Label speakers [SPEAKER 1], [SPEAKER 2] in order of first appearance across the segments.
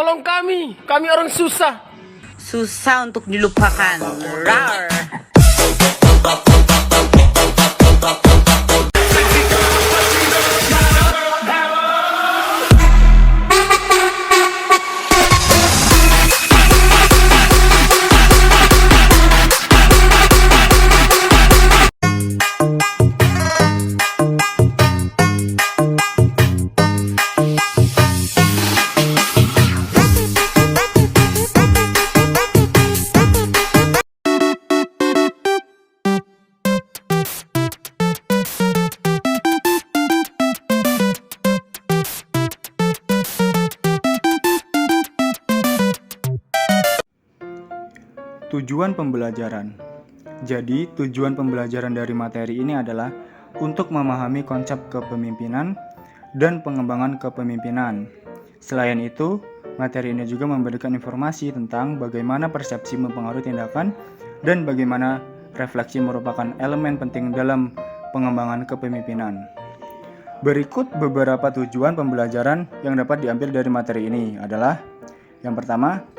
[SPEAKER 1] Tolong kami orang susah.
[SPEAKER 2] Susah untuk dilupakan. Rar.
[SPEAKER 3] Tujuan pembelajaran. Jadi, tujuan pembelajaran dari materi ini adalah untuk memahami konsep kepemimpinan dan pengembangan kepemimpinan. Selain itu, materi ini juga memberikan informasi tentang bagaimana persepsi mempengaruhi tindakan dan bagaimana refleksi merupakan elemen penting dalam pengembangan kepemimpinan. Berikut beberapa tujuan pembelajaran yang dapat diambil dari materi ini adalah: yang pertama,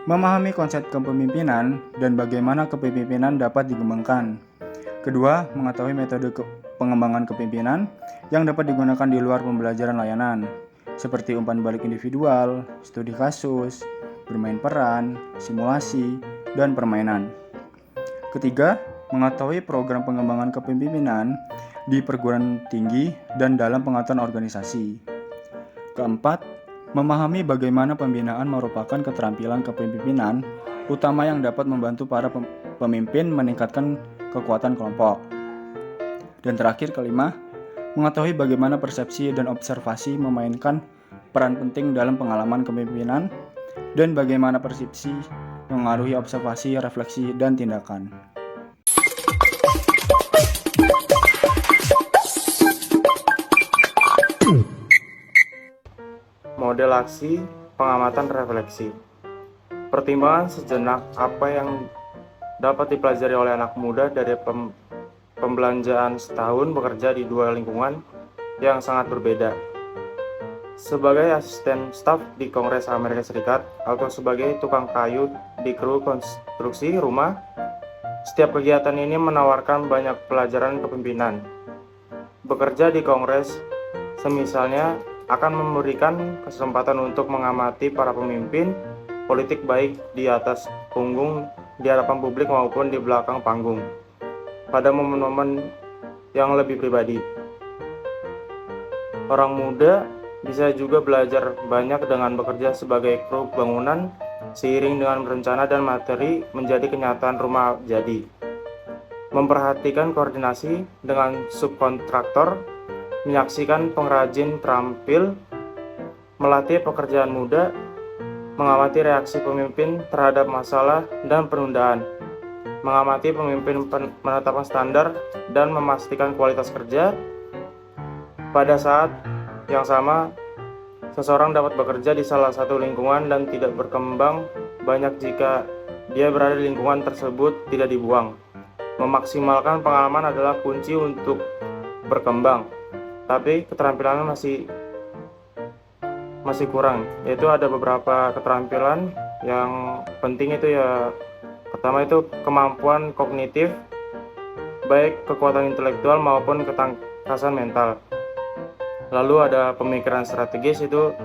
[SPEAKER 3] memahami konsep kepemimpinan dan bagaimana kepemimpinan dapat dikembangkan. Kedua, mengetahui metode pengembangan kepemimpinan yang dapat digunakan di luar pembelajaran layanan, seperti umpan balik individual, studi kasus, bermain peran, simulasi, dan permainan. Ketiga, mengetahui program pengembangan kepemimpinan di perguruan tinggi dan dalam pengetahuan organisasi. Keempat, memahami bagaimana pembinaan merupakan keterampilan kepemimpinan utama yang dapat membantu para pemimpin meningkatkan kekuatan kelompok. Dan terakhir, kelima, mengetahui bagaimana persepsi dan observasi memainkan peran penting dalam pengalaman kepemimpinan dan bagaimana persepsi mengaruhi observasi, refleksi, dan tindakan.
[SPEAKER 4] Model aksi, pengamatan, refleksi. Pertimbangan sejenak apa yang dapat dipelajari oleh anak muda dari pembelanjaan setahun bekerja di dua lingkungan yang sangat berbeda. Sebagai asisten staf di Kongres Amerika Serikat atau sebagai tukang kayu di kru konstruksi rumah, setiap kegiatan ini menawarkan banyak pelajaran kepemimpinan. Bekerja di Kongres, semisalnya, akan memberikan kesempatan untuk mengamati para pemimpin politik baik di atas punggung, di hadapan publik maupun di belakang panggung, pada momen-momen yang lebih pribadi. Orang muda bisa juga belajar banyak dengan bekerja sebagai kru bangunan, seiring dengan rencana dan materi menjadi kenyataan rumah jadi. Memperhatikan koordinasi dengan subkontraktor, menyaksikan pengrajin terampil, melatih pekerjaan muda, mengamati reaksi pemimpin terhadap masalah dan penundaan, mengamati pemimpin menetapkan standar dan memastikan kualitas kerja. Pada saat yang sama, seseorang dapat bekerja di salah satu lingkungan dan tidak berkembang banyak jika dia berada di lingkungan tersebut tidak dibuang. Memaksimalkan pengalaman adalah kunci untuk berkembang. Tapi keterampilannya masih kurang, yaitu ada beberapa keterampilan yang penting itu ya. Pertama itu kemampuan kognitif, baik kekuatan intelektual maupun ketangkasan mental. Lalu ada pemikiran strategis, itu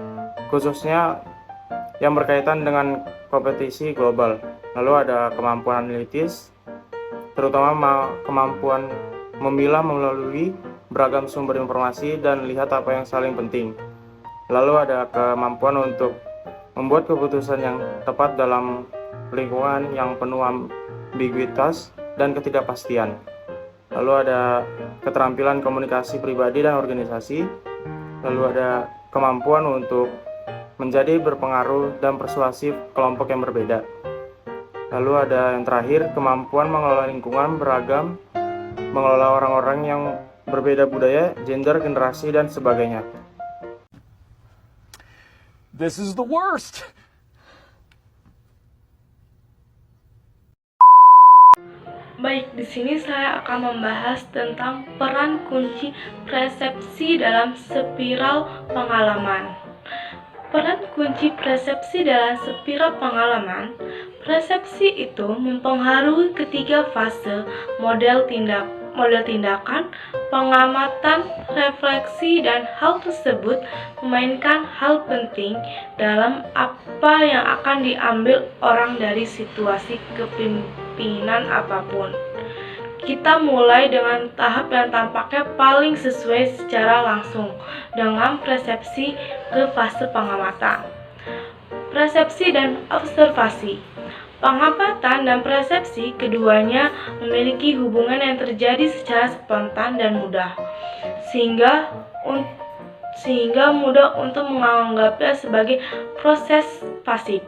[SPEAKER 4] khususnya yang berkaitan dengan kompetisi global. Lalu ada kemampuan analitis, terutama kemampuan memilah melalui beragam sumber informasi dan lihat apa yang saling penting. Lalu ada kemampuan untuk membuat keputusan yang tepat dalam lingkungan yang penuh ambiguitas dan ketidakpastian. Lalu ada keterampilan komunikasi pribadi dan organisasi. Lalu ada kemampuan untuk menjadi berpengaruh dan persuasif kelompok yang berbeda. Lalu ada yang terakhir, kemampuan mengelola lingkungan beragam, mengelola orang-orang yang berbeda budaya, gender, generasi, dan sebagainya.
[SPEAKER 1] This is the worst.
[SPEAKER 5] Baik, di sini saya akan membahas tentang peran kunci persepsi dalam spiral pengalaman. Peran kunci persepsi dalam spiral pengalaman. Persepsi itu mempengaruhi ketiga fase model tindakan, pengamatan, refleksi, dan hal tersebut memainkan hal penting dalam apa yang akan diambil orang dari situasi kepemimpinan apapun. Kita mulai dengan tahap yang tampaknya paling sesuai secara langsung dengan persepsi ke fase pengamatan. Persepsi dan observasi. Pengamatan dan persepsi keduanya memiliki hubungan yang terjadi secara spontan dan mudah, sehingga mudah untuk menganggapnya sebagai proses pasif.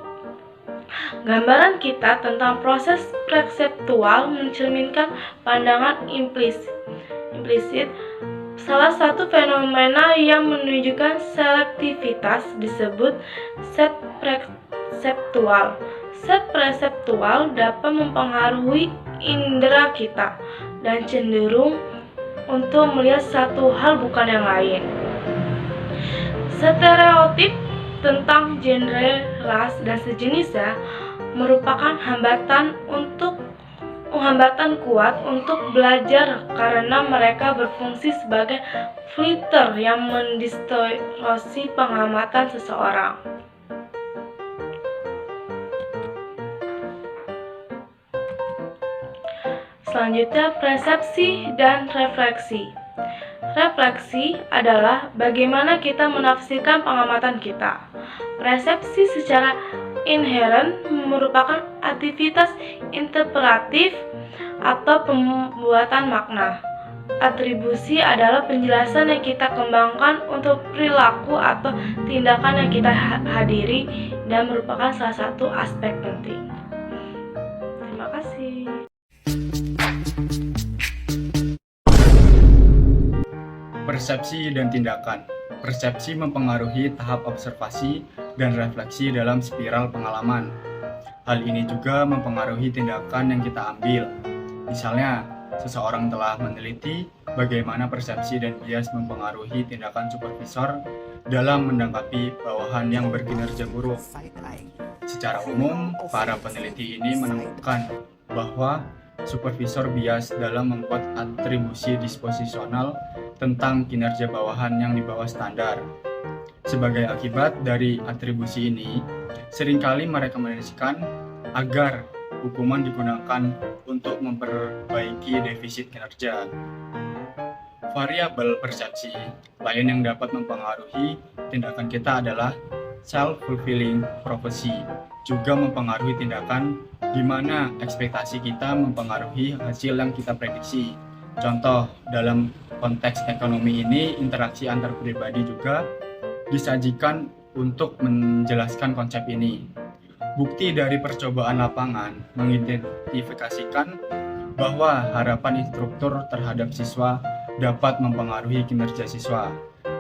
[SPEAKER 5] Gambaran kita tentang proses perseptual mencerminkan pandangan implisit. Salah satu fenomena yang menunjukkan selektivitas disebut set perseptual. Set perseptual dapat mempengaruhi indera kita dan cenderung untuk melihat satu hal bukan yang lain. Stereotip tentang genre, ras, dan sejenisnya merupakan hambatan kuat untuk belajar karena mereka berfungsi sebagai filter yang mendistorsi pengamatan seseorang. Selanjutnya, persepsi dan refleksi. Refleksi adalah bagaimana kita menafsirkan pengamatan kita. Persepsi secara inheren merupakan aktivitas interpretatif atau pembuatan makna. Atribusi adalah penjelasan yang kita kembangkan untuk perilaku atau tindakan yang kita hadiri dan merupakan salah satu aspek penting. Terima kasih.
[SPEAKER 3] Persepsi dan tindakan. Persepsi mempengaruhi tahap observasi dan refleksi dalam spiral pengalaman. Hal ini juga mempengaruhi tindakan yang kita ambil. Misalnya, seseorang telah meneliti bagaimana persepsi dan bias mempengaruhi tindakan supervisor dalam menanggapi bawahan yang berkinerja buruk. Secara umum, para peneliti ini menemukan bahwa supervisor bias dalam membuat atribusi disposisional tentang kinerja bawahan yang di bawah standar. Sebagai akibat dari atribusi ini, seringkali merekomendasikan agar hukuman digunakan untuk memperbaiki defisit kinerja. Variabel persepsi lain yang dapat mempengaruhi tindakan kita adalah self-fulfilling prophecy, juga mempengaruhi tindakan di mana ekspektasi kita mempengaruhi hasil yang kita prediksi. Contoh, dalam konteks ekonomi ini, interaksi antar pribadi juga disajikan untuk menjelaskan konsep ini. Bukti dari percobaan lapangan mengidentifikasikan bahwa harapan instruktur terhadap siswa dapat mempengaruhi kinerja siswa.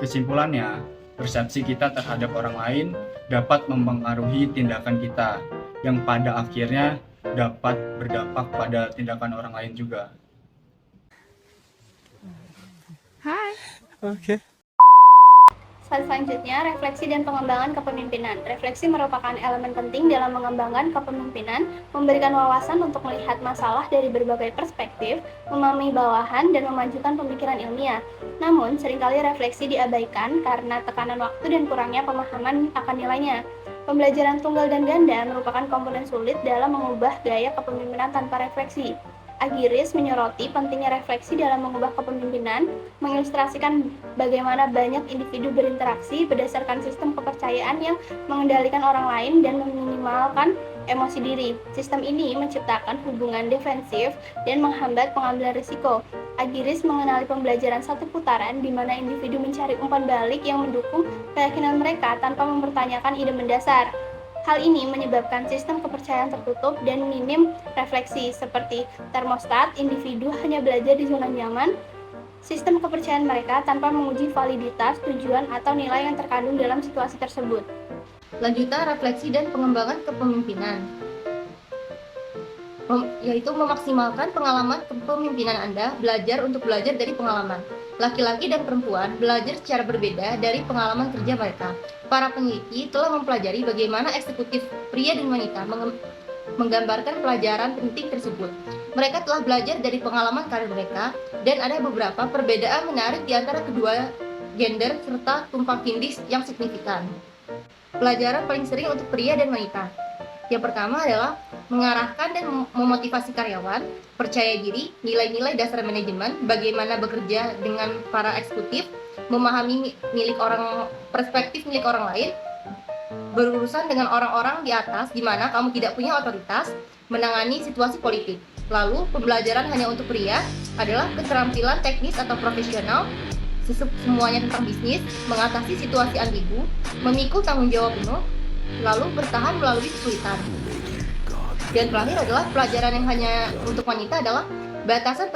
[SPEAKER 3] Kesimpulannya, persepsi kita terhadap orang lain dapat mempengaruhi tindakan kita, yang pada akhirnya dapat berdampak pada tindakan orang lain juga.
[SPEAKER 6] Slide selanjutnya, refleksi dan pengembangan kepemimpinan. Refleksi merupakan elemen penting dalam mengembangkan kepemimpinan, memberikan wawasan untuk melihat masalah dari berbagai perspektif, memahami bawahan, dan memajukan pemikiran ilmiah. Namun, seringkali refleksi diabaikan karena tekanan waktu dan kurangnya pemahaman akan nilainya. Pembelajaran tunggal dan ganda merupakan komponen sulit dalam mengubah gaya kepemimpinan tanpa refleksi. Agiris menyoroti pentingnya refleksi dalam mengubah kepemimpinan, mengilustrasikan bagaimana banyak individu berinteraksi berdasarkan sistem kepercayaan yang mengendalikan orang lain dan meminimalkan emosi diri. Sistem ini menciptakan hubungan defensif dan menghambat pengambilan risiko. Agiris mengenali pembelajaran satu putaran di mana individu mencari umpan balik yang mendukung keyakinan mereka tanpa mempertanyakan ide mendasar. Hal ini menyebabkan sistem kepercayaan tertutup dan minim refleksi, seperti termostat, individu hanya belajar di zona nyaman, sistem kepercayaan mereka tanpa menguji validitas, tujuan, atau nilai yang terkandung dalam situasi tersebut.
[SPEAKER 7] Lanjutan refleksi dan pengembangan kepemimpinan, yaitu memaksimalkan pengalaman kepemimpinan Anda, belajar untuk belajar dari pengalaman. laki-laki dan perempuan belajar secara berbeda dari pengalaman kerja mereka. Para peneliti telah mempelajari bagaimana eksekutif pria dan wanita menggambarkan pelajaran penting tersebut. Mereka telah belajar dari pengalaman karir mereka, dan ada beberapa perbedaan menarik di antara kedua gender serta tumpang tindih yang signifikan. Pelajaran paling sering untuk pria dan wanita. Yang pertama adalah mengarahkan dan memotivasi karyawan, percaya diri, nilai-nilai dasar manajemen, bagaimana bekerja dengan para eksekutif, memahami perspektif milik orang lain, berurusan dengan orang-orang di atas di mana kamu tidak punya otoritas, menangani situasi politik. Lalu, pembelajaran hanya untuk pria adalah keterampilan teknis atau profesional, semuanya tentang bisnis, mengatasi situasi ambigu, memikul tanggung jawab penuh, lalu bertahan melalui kesulitan. Dan terakhir adalah pelajaran yang hanya untuk wanita adalah batasan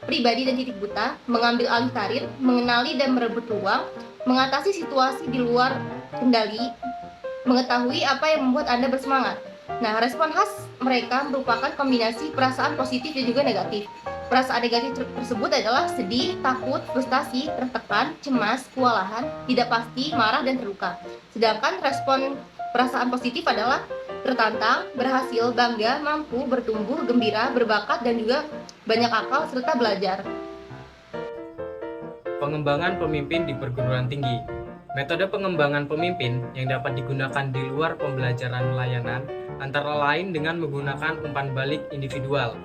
[SPEAKER 7] pribadi dan titik buta, mengambil alih karir, mengenali dan merebut peluang, mengatasi situasi di luar kendali, mengetahui apa yang membuat Anda bersemangat. Nah, respon khas mereka merupakan kombinasi perasaan positif dan juga negatif. Perasaan negatif tersebut adalah sedih, takut, frustasi, tertekan, cemas, kewalahan, tidak pasti, marah, dan terluka. Sedangkan respon perasaan positif adalah tertantang, berhasil, bangga, mampu, bertumbuh, gembira, berbakat, dan juga banyak akal serta belajar.
[SPEAKER 8] Pengembangan pemimpin di perguruan tinggi. Metode pengembangan pemimpin yang dapat digunakan di luar pembelajaran layanan antara lain dengan menggunakan umpan balik individual,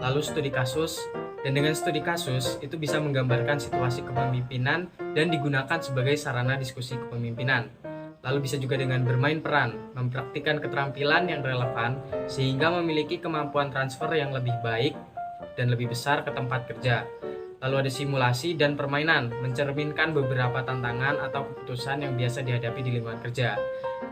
[SPEAKER 8] lalu studi kasus, dan dengan studi kasus itu bisa menggambarkan situasi kepemimpinan dan digunakan sebagai sarana diskusi kepemimpinan. Lalu bisa juga dengan bermain peran, mempraktikkan keterampilan yang relevan sehingga memiliki kemampuan transfer yang lebih baik dan lebih besar ke tempat kerja. Lalu ada simulasi dan permainan, mencerminkan beberapa tantangan atau keputusan yang biasa dihadapi di lingkungan kerja.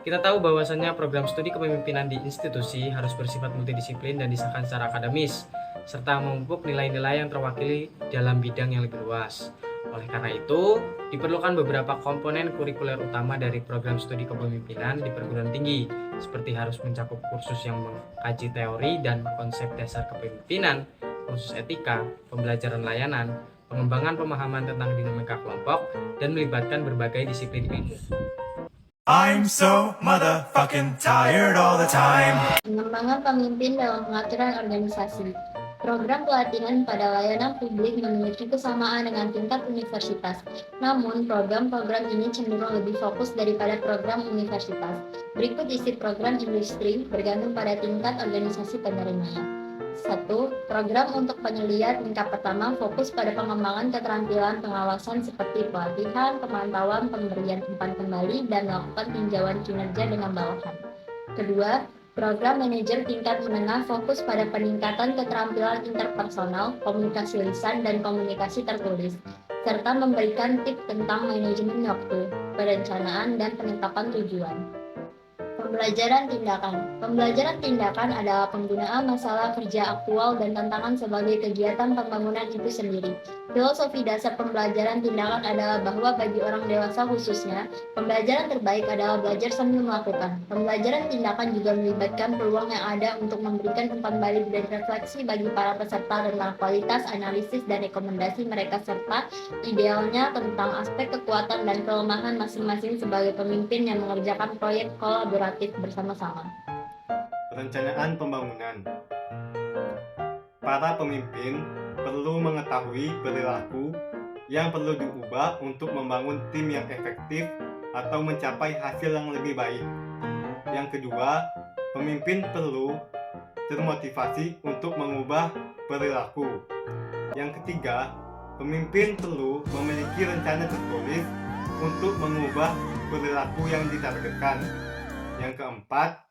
[SPEAKER 8] Kita tahu bahwasannya program studi kepemimpinan di institusi harus bersifat multidisiplin dan disahkan secara akademis, serta memupuk nilai-nilai yang terwakili dalam bidang yang lebih luas. Oleh karena itu, diperlukan beberapa komponen kurikuler utama dari program studi kepemimpinan di perguruan tinggi, seperti harus mencakup kursus yang mengkaji teori dan konsep dasar kepemimpinan, kursus etika, pembelajaran layanan, pengembangan pemahaman tentang dinamika kelompok, dan melibatkan berbagai disiplin ilmu.
[SPEAKER 9] I'm so motherfucking tired all the time.
[SPEAKER 7] Pengembangan pemimpin dalam pengaturan organisasi. Program pelatihan pada layanan publik memiliki kesamaan dengan tingkat universitas. Namun, program-program ini cenderung lebih fokus daripada program universitas. Berikut isi program industri bergantung pada tingkat organisasi penerimanya. 1. Program untuk penyelia tingkat pertama fokus pada pengembangan keterampilan pengawasan seperti pelatihan, pemantauan, pemberian umpan kembali, dan melakukan tinjauan kinerja dengan bawahan. Kedua, program manajer tingkat menengah fokus pada peningkatan keterampilan interpersonal, komunikasi lisan, dan komunikasi tertulis, serta memberikan tips tentang manajemen waktu, perencanaan, dan penetapan tujuan. Pembelajaran tindakan. Pembelajaran tindakan adalah penggunaan masalah kerja aktual dan tantangan sebagai kegiatan pembangunan itu sendiri. Filosofi dasar pembelajaran tindakan adalah bahwa bagi orang dewasa khususnya, pembelajaran terbaik adalah belajar sambil melakukan. Pembelajaran tindakan juga melibatkan peluang yang ada untuk memberikan umpan balik dan refleksi bagi para peserta tentang kualitas, analisis, dan rekomendasi mereka serta idealnya tentang aspek kekuatan dan kelemahan masing-masing sebagai pemimpin yang mengerjakan proyek kolaboratif bersama-sama.
[SPEAKER 10] Perencanaan pembangunan. Para pemimpin perlu mengetahui perilaku yang perlu diubah untuk membangun tim yang efektif atau mencapai hasil yang lebih baik. Yang kedua, pemimpin perlu termotivasi untuk mengubah perilaku. Yang ketiga, pemimpin perlu memiliki rencana tertulis untuk mengubah perilaku yang ditargetkan. Yang keempat,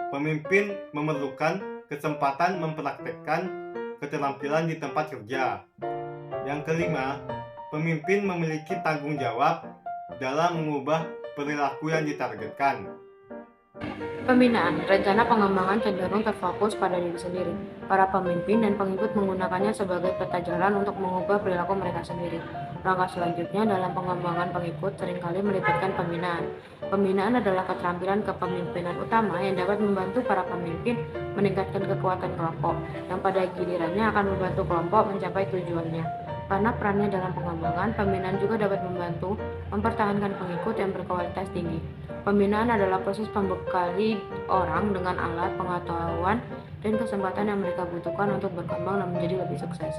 [SPEAKER 10] pemimpin memerlukan kesempatan mempraktekkan keterampilan di tempat kerja. Yang kelima, pemimpin memiliki tanggung jawab dalam mengubah perilaku yang ditargetkan.
[SPEAKER 11] Pembinaan, rencana pengembangan cenderung terfokus pada diri sendiri. Para pemimpin dan pengikut menggunakannya sebagai peta jalan untuk mengubah perilaku mereka sendiri. Langkah selanjutnya dalam pengembangan pengikut seringkali melibatkan pembinaan. Pembinaan adalah keterampilan kepemimpinan utama yang dapat membantu para pemimpin meningkatkan kekuatan kelompok, yang pada gilirannya akan membantu kelompok mencapai tujuannya. Karena perannya dalam pengembangan, pembinaan juga dapat membantu mempertahankan pengikut yang berkualitas tinggi. Pembinaan adalah proses pembekali orang dengan alat, pengetahuan, dan kesempatan yang mereka butuhkan untuk berkembang dan menjadi lebih sukses.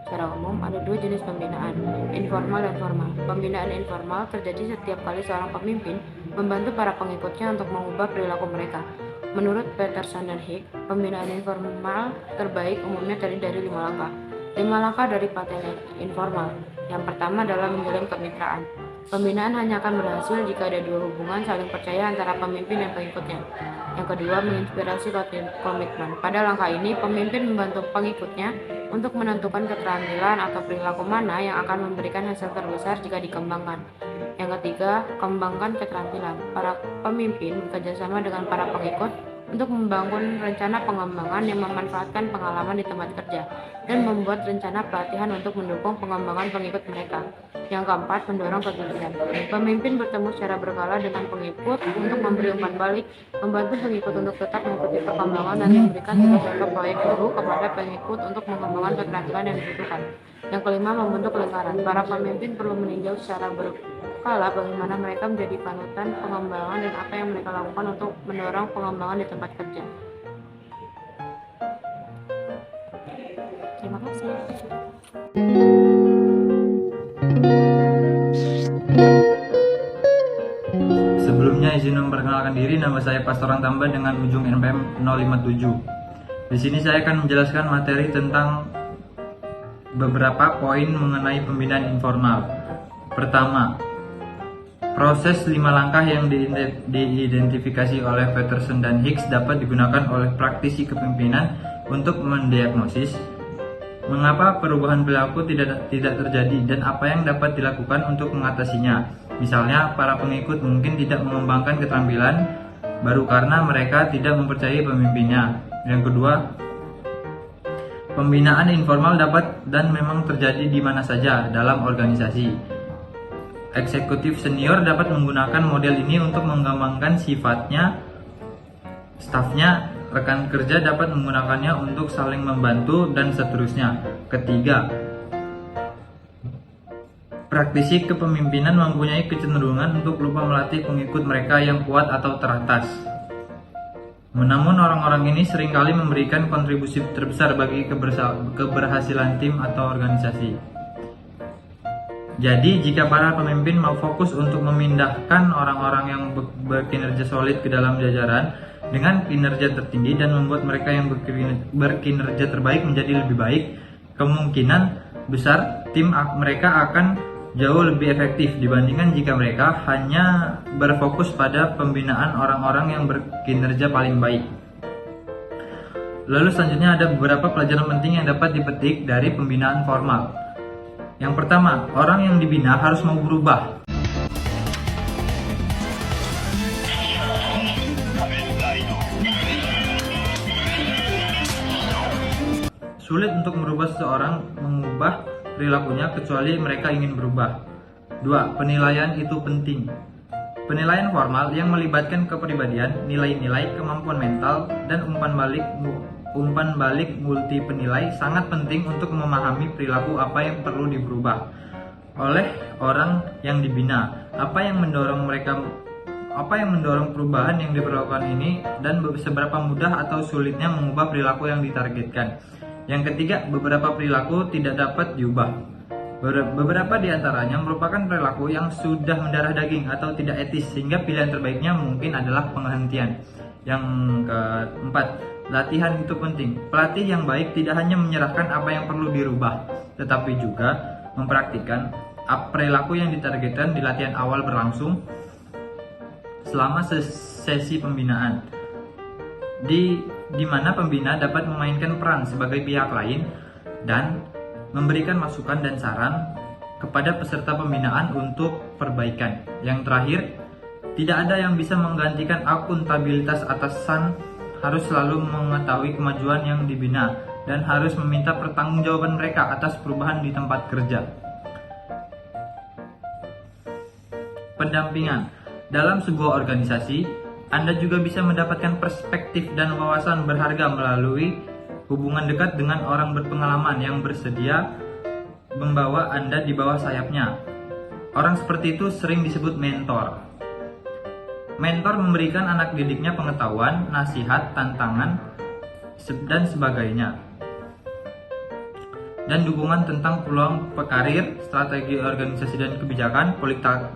[SPEAKER 11] Secara umum, ada dua jenis pembinaan, informal dan formal. Pembinaan informal terjadi setiap kali seorang pemimpin membantu para pengikutnya untuk mengubah perilaku mereka. Menurut Peterson dan Hicks, pembinaan informal terbaik umumnya terdiri dari 5 langkah. 5 langkah dari paten informal. Yang pertama adalah menjalin kemitraan. Pembinaan hanya akan berhasil jika ada dua hubungan saling percaya antara pemimpin dan pengikutnya. Yang kedua, menginspirasi komitmen. Pada langkah ini, pemimpin membantu pengikutnya untuk menentukan keterampilan atau perilaku mana yang akan memberikan hasil terbesar jika dikembangkan. Yang ketiga, kembangkan keterampilan. Para pemimpin bekerjasama dengan para pengikut untuk membangun rencana pengembangan yang memanfaatkan pengalaman di tempat kerja dan membuat rencana pelatihan untuk mendukung pengembangan pengikut mereka. Yang keempat, mendorong kegigihan. Pemimpin bertemu secara berkala dengan pengikut untuk memberi umpan balik, membantu pengikut untuk tetap mengikuti perkembangan dan memberikan beberapa proyek baru kepada pengikut untuk mengembangkan keterampilan yang dibutuhkan. Yang kelima, membentuk lingkaran. Para pemimpin perlu meninjau secara berkala bagaimana mereka menjadi panutan pengembangan dan apa yang mereka lakukan untuk mendorong pengembangan di tempat kerja. Terima kasih.
[SPEAKER 3] Sebelumnya izin memperkenalkan diri, nama saya Pastoran Tambah dengan ujung NPM 057. Di sini saya akan menjelaskan materi tentang beberapa poin mengenai pembinaan informal. Pertama, proses 5 langkah yang diidentifikasi oleh Peterson dan Hicks dapat digunakan oleh praktisi kepemimpinan untuk mendiagnosis mengapa perubahan perilaku tidak terjadi dan apa yang dapat dilakukan untuk mengatasinya. Misalnya, para pengikut mungkin tidak mengembangkan keterampilan baru karena mereka tidak mempercayai pemimpinnya. Yang kedua, pembinaan informal dapat dan memang terjadi di mana saja dalam organisasi. Eksekutif senior dapat menggunakan model ini untuk mengembangkan sifatnya. Stafnya, rekan kerja dapat menggunakannya untuk saling membantu dan seterusnya. Ketiga, praktisi kepemimpinan mempunyai kecenderungan untuk lupa melatih pengikut mereka yang kuat atau teratas. Namun orang-orang ini seringkali memberikan kontribusi terbesar bagi keberhasilan tim atau organisasi. Jadi, jika para pemimpin mau fokus untuk memindahkan orang-orang yang berkinerja solid ke dalam jajaran dengan kinerja tertinggi dan membuat mereka yang berkinerja terbaik menjadi lebih baik, kemungkinan besar tim mereka akan jauh lebih efektif dibandingkan jika mereka hanya berfokus pada pembinaan orang-orang yang berkinerja paling baik. Lalu selanjutnya ada beberapa pelajaran penting yang dapat dipetik dari pembinaan formal. Yang pertama, orang yang dibina harus mau berubah. Sulit untuk merubah seseorang mengubah perilakunya kecuali mereka ingin berubah. 2. Penilaian itu penting. Penilaian formal yang melibatkan kepribadian, nilai-nilai, kemampuan mental, dan umpan balik multi penilai sangat penting untuk memahami perilaku apa yang perlu diubah oleh orang yang dibina, apa yang mendorong perubahan yang diperlakukan ini, dan seberapa mudah atau sulitnya mengubah perilaku yang ditargetkan. Yang ketiga, beberapa perilaku tidak dapat diubah. Beberapa di antaranya merupakan perilaku yang sudah mendarah daging atau tidak etis, sehingga pilihan terbaiknya mungkin adalah penghentian. Yang keempat, latihan itu penting. Pelatih yang baik tidak hanya menyerahkan apa yang perlu dirubah, tetapi juga mempraktikkan perilaku yang ditargetkan di latihan awal berlangsung selama sesi pembinaan. Di mana pembina dapat memainkan peran sebagai pihak lain dan memberikan masukan dan saran kepada peserta pembinaan untuk perbaikan. Yang terakhir, tidak ada yang bisa menggantikan akuntabilitas atasan, harus selalu mengetahui kemajuan yang dibina dan harus meminta pertanggungjawaban mereka atas perubahan di tempat kerja. Pendampingan. Dalam sebuah organisasi, Anda juga bisa mendapatkan perspektif dan wawasan berharga melalui hubungan dekat dengan orang berpengalaman yang bersedia membawa Anda di bawah sayapnya. Orang seperti itu sering disebut mentor. Mentor memberikan anak didiknya pengetahuan, nasihat, tantangan, dan sebagainya. Dan dukungan tentang peluang karir, strategi organisasi dan kebijakan,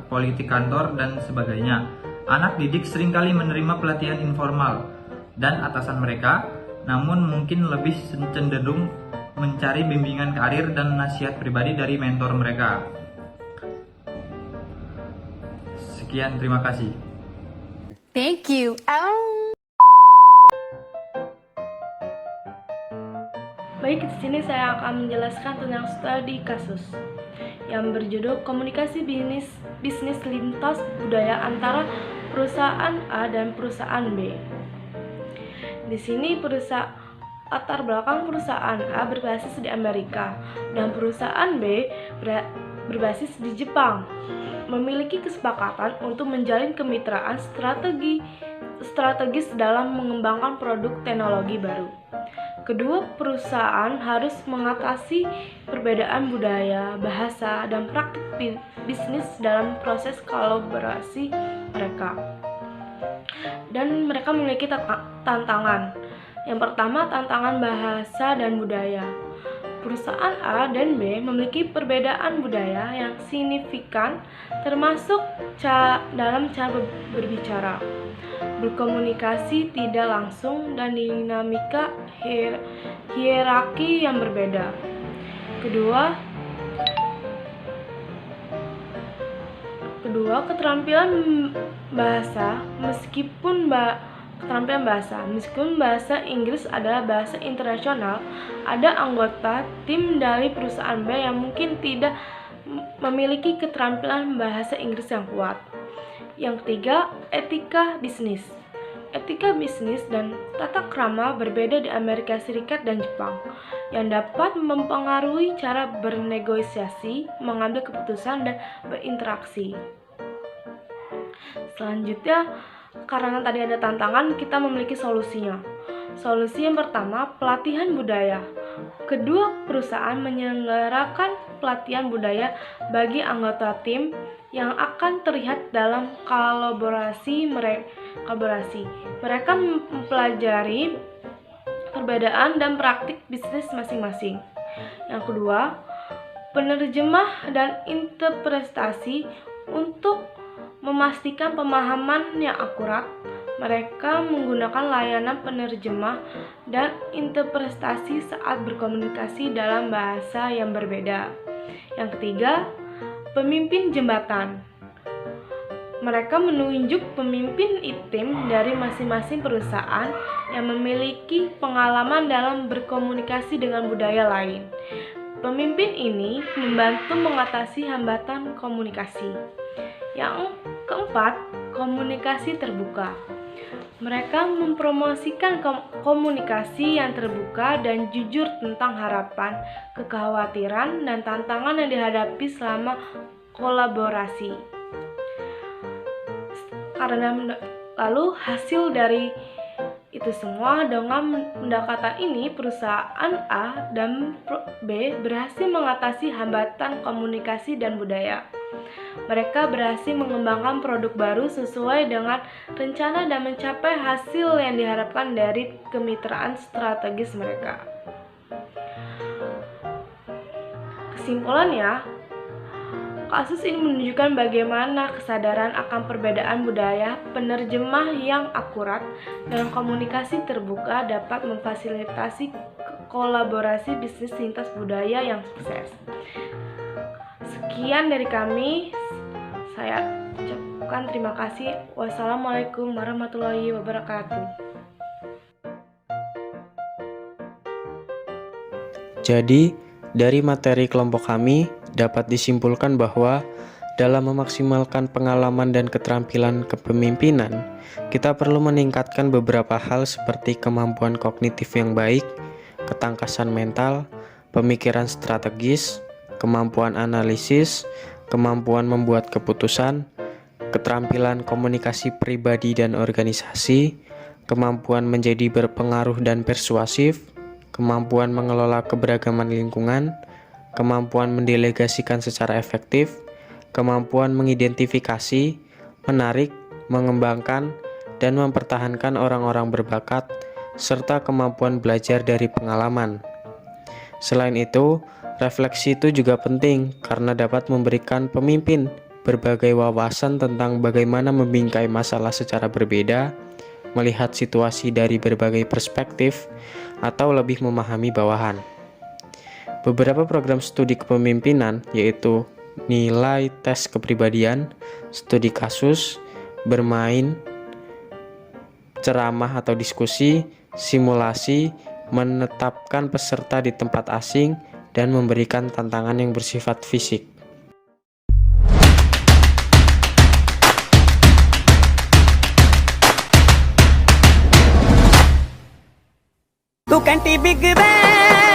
[SPEAKER 3] politik kantor, dan sebagainya. Anak didik seringkali menerima pelatihan informal dan atasan mereka, namun mungkin lebih cenderung mencari bimbingan karir dan nasihat pribadi dari mentor mereka. Sekian, terima kasih.
[SPEAKER 2] Thank you.
[SPEAKER 5] Baik, di sini saya akan menjelaskan tentang studi kasus yang berjudul Komunikasi Bisnis Lintas Budaya antara perusahaan A dan perusahaan B. Di sini latar belakang perusahaan A berbasis di Amerika dan perusahaan B berbasis di Jepang. Memiliki kesepakatan untuk menjalin kemitraan strategis dalam mengembangkan produk teknologi baru. Kedua perusahaan harus mengatasi perbedaan budaya, bahasa, dan praktik bisnis dalam proses kolaborasi mereka. Dan mereka memiliki tantangan. Yang pertama, tantangan bahasa dan budaya. Perusahaan A dan B memiliki perbedaan budaya yang signifikan, termasuk dalam cara berbicara, berkomunikasi tidak langsung, dan dinamika hierarki yang berbeda. Kedua, keterampilan bahasa. Meskipun bahasa Inggris adalah bahasa internasional, ada anggota tim dari perusahaan B yang mungkin tidak memiliki keterampilan bahasa Inggris yang kuat. Yang ketiga, etika bisnis. Etika bisnis dan tata krama berbeda di Amerika Serikat dan Jepang, yang dapat mempengaruhi cara bernegosiasi, mengambil keputusan, dan berinteraksi. Selanjutnya, karena tadi ada tantangan, kita memiliki solusinya. Solusi yang pertama, pelatihan budaya. Kedua perusahaan menyelenggarakan pelatihan budaya bagi anggota tim yang akan terlihat dalam kolaborasi. Mereka mempelajari perbedaan dan praktik bisnis masing-masing. Yang kedua, penerjemah dan interpretasi. Untuk memastikan pemahaman yang akurat, mereka menggunakan layanan penerjemah dan interpretasi saat berkomunikasi dalam bahasa yang berbeda. Yang ketiga, pemimpin jembatan. Mereka menunjuk pemimpin tim dari masing-masing perusahaan yang memiliki pengalaman dalam berkomunikasi dengan budaya lain. Pemimpin ini membantu mengatasi hambatan komunikasi. Yang keempat, komunikasi terbuka. Mereka mempromosikan komunikasi yang terbuka dan jujur tentang harapan, kekhawatiran, dan tantangan yang dihadapi selama kolaborasi. Lalu hasil dari itu semua, dengan pendekatan ini perusahaan A dan B berhasil mengatasi hambatan komunikasi dan budaya. Mereka berhasil mengembangkan produk baru sesuai dengan rencana dan mencapai hasil yang diharapkan dari kemitraan strategis mereka. Kesimpulannya, kasus ini menunjukkan bagaimana kesadaran akan perbedaan budaya, penerjemah yang akurat, dan komunikasi terbuka dapat memfasilitasi kolaborasi bisnis lintas budaya yang sukses. Sekian dari kami, saya ucapkan terima kasih. Wassalamualaikum warahmatullahi wabarakatuh.
[SPEAKER 8] Jadi, dari materi kelompok kami dapat disimpulkan bahwa dalam memaksimalkan pengalaman dan keterampilan kepemimpinan, kita perlu meningkatkan beberapa hal seperti kemampuan kognitif yang baik, ketangkasan mental, pemikiran strategis, kemampuan analisis, kemampuan membuat keputusan, keterampilan komunikasi pribadi dan organisasi, kemampuan menjadi berpengaruh dan persuasif, kemampuan mengelola keberagaman lingkungan,
[SPEAKER 12] kemampuan mendelegasikan secara efektif, kemampuan mengidentifikasi, menarik, mengembangkan, dan mempertahankan orang-orang berbakat, serta kemampuan belajar dari pengalaman. Selain itu, refleksi itu juga penting karena dapat memberikan pemimpin berbagai wawasan tentang bagaimana membingkai masalah secara berbeda, melihat situasi dari berbagai perspektif, atau lebih memahami bawahan. Beberapa program studi kepemimpinan yaitu nilai tes kepribadian, studi kasus, bermain, ceramah atau diskusi, simulasi, menetapkan peserta di tempat asing, dan memberikan tantangan yang bersifat fisik.
[SPEAKER 13] Tu can't be big bang.